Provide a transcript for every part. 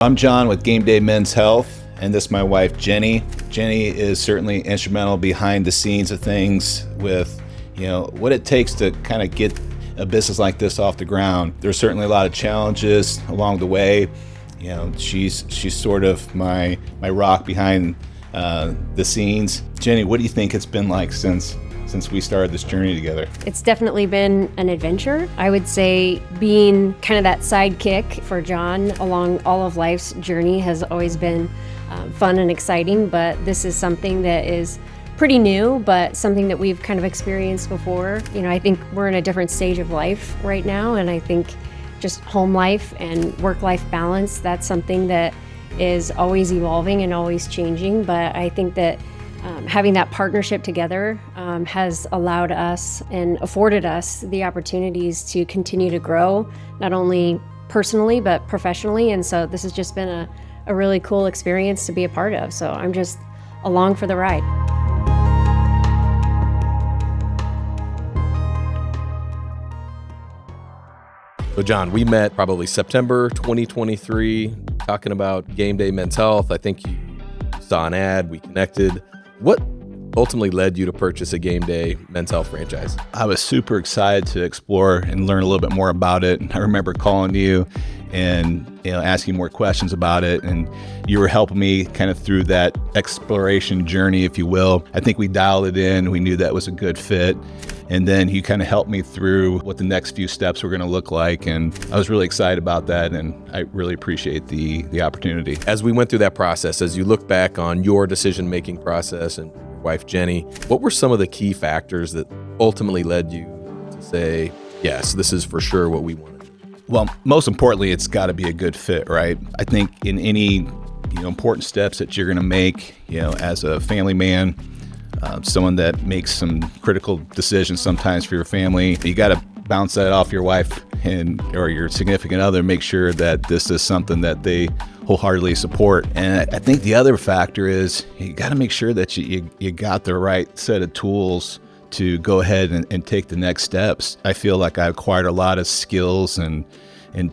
I'm John with Gameday Men's Health, and this is my wife, Jenny. Jenny is certainly instrumental behind the scenes of things with, what it takes to kind of get a business like this off the ground. There's certainly a lot of challenges along the way. She's sort of my rock behind the scenes. Jenny, what do you think it's been like since we started this journey together? It's definitely been an adventure. I would say being kind of that sidekick for John along all of life's journey has always been fun and exciting, but this is something that is pretty new, but something that we've kind of experienced before. I think we're in a different stage of life right now, and I think just home life and work-life balance, that's something that is always evolving and always changing, but I think that having that partnership together has allowed us and afforded us the opportunities to continue to grow, not only personally, but professionally. And so this has just been a really cool experience to be a part of. So I'm just along for the ride. So John, we met probably September 2023, talking about Gameday Men's Health. I think you saw an ad, we connected. What ultimately led you to purchase a Gameday Men's Health franchise? I was super excited to explore and learn a little bit more about it. I remember calling you and asking more questions about it, and you were helping me kind of through that exploration journey, if you will. I think we dialed it in. We knew that was a good fit. And then you kind of helped me through what the next few steps were going to look like. And I was really excited about that. And I really appreciate the opportunity. As we went through that process, as you look back on your decision-making process and your wife, Jenny, what were some of the key factors that ultimately led you to say, yes, this is for sure what we wanted? Well, most importantly, it's got to be a good fit, right? I think in any important steps that you're going to make, as a family man, someone that makes some critical decisions sometimes for your family, you got to bounce that off your wife or your significant other, make sure that this is something that they wholeheartedly support. And I think the other factor is you got to make sure that you got the right set of tools to go ahead and take the next steps. I feel like I acquired a lot of skills and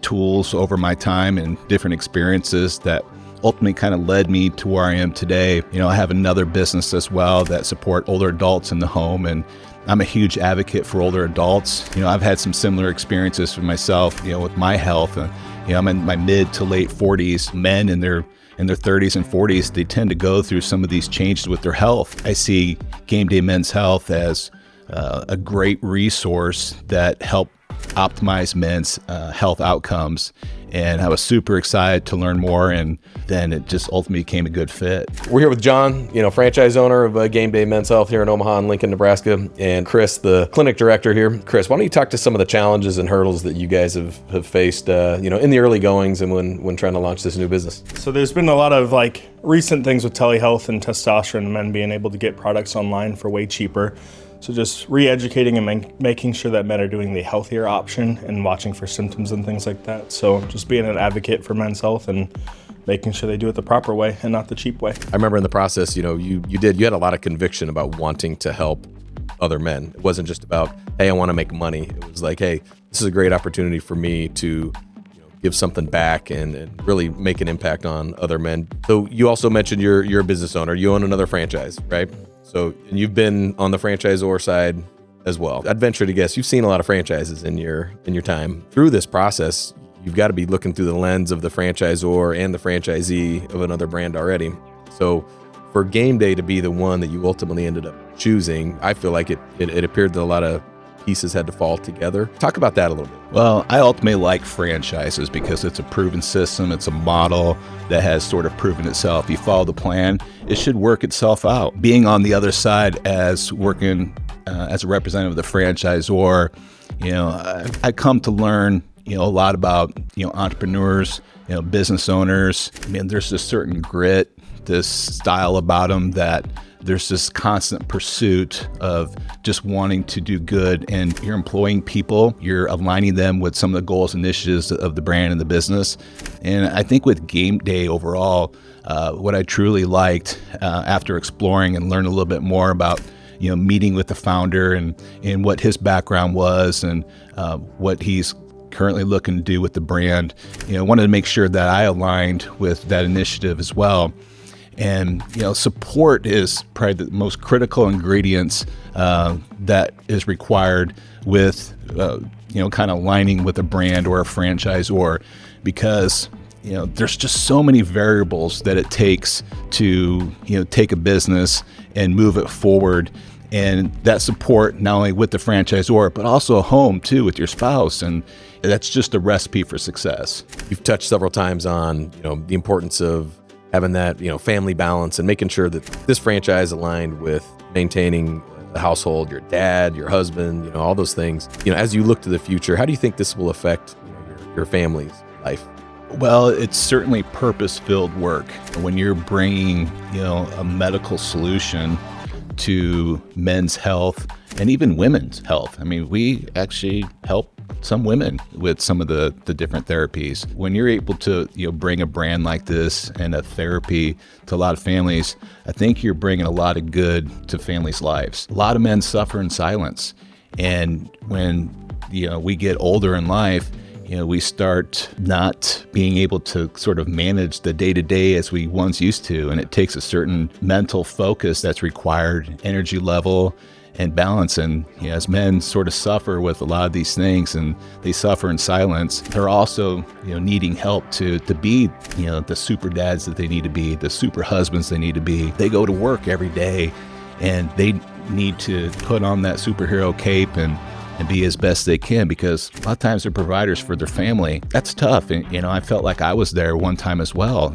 tools over my time and different experiences that ultimately kind of led me to where I am today. I have another business as well that support older adults in the home, and I'm a huge advocate for older adults. I've had some similar experiences for myself, with my health. I'm in my mid to late 40s. Men in their 30s and 40s, they tend to go through some of these changes with their health. I see Gameday Men's Health as a great resource that help optimize men's health outcomes. And I was super excited to learn more, and then it just ultimately became a good fit. We're here with John, franchise owner of Gameday Men's Health here in Omaha and Lincoln, Nebraska, and Chris, the clinic director here. Chris, why don't you talk to some of the challenges and hurdles that you guys have faced, in the early goings and when trying to launch this new business? So there's been a lot of recent things with telehealth and testosterone and men being able to get products online for way cheaper. So just re-educating and making sure that men are doing the healthier option and watching for symptoms and things like that. So just being an advocate for men's health and making sure they do it the proper way and not the cheap way. I remember in the process, you had a lot of conviction about wanting to help other men. It wasn't just about, hey, I want to make money. It was like, hey, this is a great opportunity for me to give something back and really make an impact on other men. So you also mentioned you're a business owner. You own another franchise, right? So and you've been on the franchisor side as well. I'd venture to guess you've seen a lot of franchises in your time. Through this process, you've got to be looking through the lens of the franchisor and the franchisee of another brand already. So for Gameday to be the one that you ultimately ended up choosing, I feel like it appeared that a lot of pieces had to fall together. Talk about that a little bit. Well, I ultimately like franchises because it's a proven system. It's a model that has sort of proven itself. You follow the plan, it should work itself out. Being on the other side as working as a representative of the franchisor, I come to learn, a lot about, entrepreneurs, business owners. There's a certain grit, this style about them that there's this constant pursuit of just wanting to do good, and you're employing people, you're aligning them with some of the goals, initiatives of the brand and the business. And I think with Gameday overall, what I truly liked after exploring and learning a little bit more about meeting with the founder and what his background was and what he's currently looking to do with the brand, wanted to make sure that I aligned with that initiative as well. And, support is probably the most critical ingredients that is required with, kind of aligning with a brand or a franchisor, because, there's just so many variables that it takes to, take a business and move it forward. And that support, not only with the franchisor, but also a home too with your spouse. And that's just a recipe for success. You've touched several times on, the importance of having that, family balance and making sure that this franchise aligned with maintaining the household, your dad, your husband, all those things. As you look to the future, how do you think this will affect your family's life? Well, it's certainly purpose-filled work. When you're bringing, a medical solution to men's health and even women's health. I mean, we actually help some women with some of the different therapies. When you're able to, bring a brand like this and a therapy to a lot of families, I think you're bringing a lot of good to families' lives. A lot of men suffer in silence. And when, we get older in life, we start not being able to sort of manage the day-to-day as we once used to. And it takes a certain mental focus that's required, energy level, and balance. And as men sort of suffer with a lot of these things and they suffer in silence, they're also, needing help to be, the super dads that they need to be, the super husbands they need to be. They go to work every day and they need to put on that superhero cape and be as best they can, because a lot of times they're providers for their family. That's tough. And, I felt like I was there one time as well.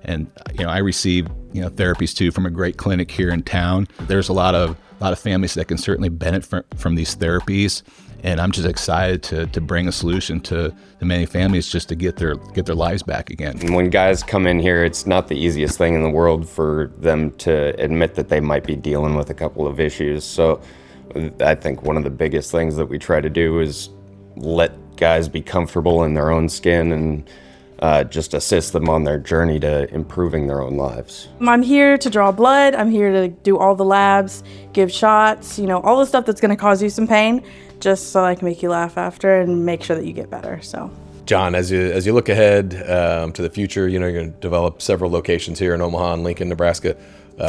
And I received, therapies too from a great clinic here in town. There's a lot of families that can certainly benefit from these therapies. And I'm just excited to bring a solution to many families just to get their lives back again. And when guys come in here, it's not the easiest thing in the world for them to admit that they might be dealing with a couple of issues. So I think one of the biggest things that we try to do is let guys be comfortable in their own skin and just assist them on their journey to improving their own lives. I'm here to draw blood. I'm here to do all the labs, give shots, all the stuff that's going to cause you some pain, just so I can make you laugh after and make sure that you get better. So, John, as you look ahead to the future, you're going to develop several locations here in Omaha and Lincoln, Nebraska.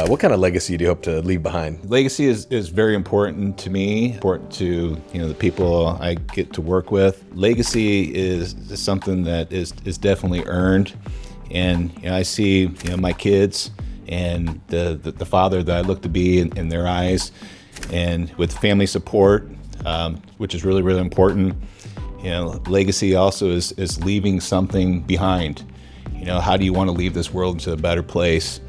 What kind of legacy do you hope to leave behind? Legacy is very important to me, important to the people I get to work with. Legacy is something that is definitely earned, and I see my kids and the father that I look to be in their eyes, and with family support, which is really, really important. Legacy also is leaving something behind. How do you want to leave this world into a better place?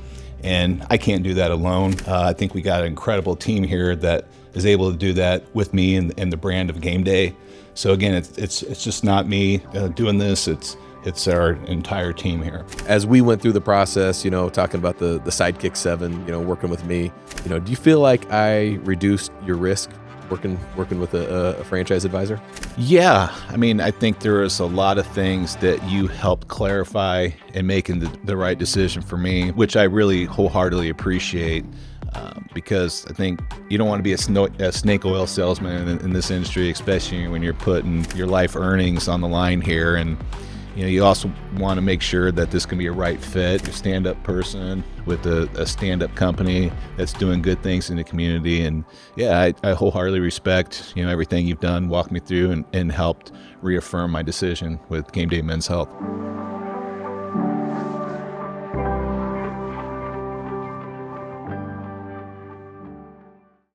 And I can't do that alone. I think we got an incredible team here that is able to do that with me and the brand of Gameday. So again, it's just not me doing this. It's our entire team here. As we went through the process, talking about the Sidekick 7, working with me, do you feel like I reduced your risk working with a franchise advisor? Yeah, I think there is a lot of things that you helped clarify and making the right decision for me, which I really wholeheartedly appreciate, because I think you don't want to be a snake oil salesman in this industry, especially when you're putting your life earnings on the line here. And you also want to make sure that this can be a right fit, a stand-up person with a stand-up company that's doing good things in the community. And yeah, I wholeheartedly respect everything you've done, walked me through, and helped reaffirm my decision with Gameday Men's Health.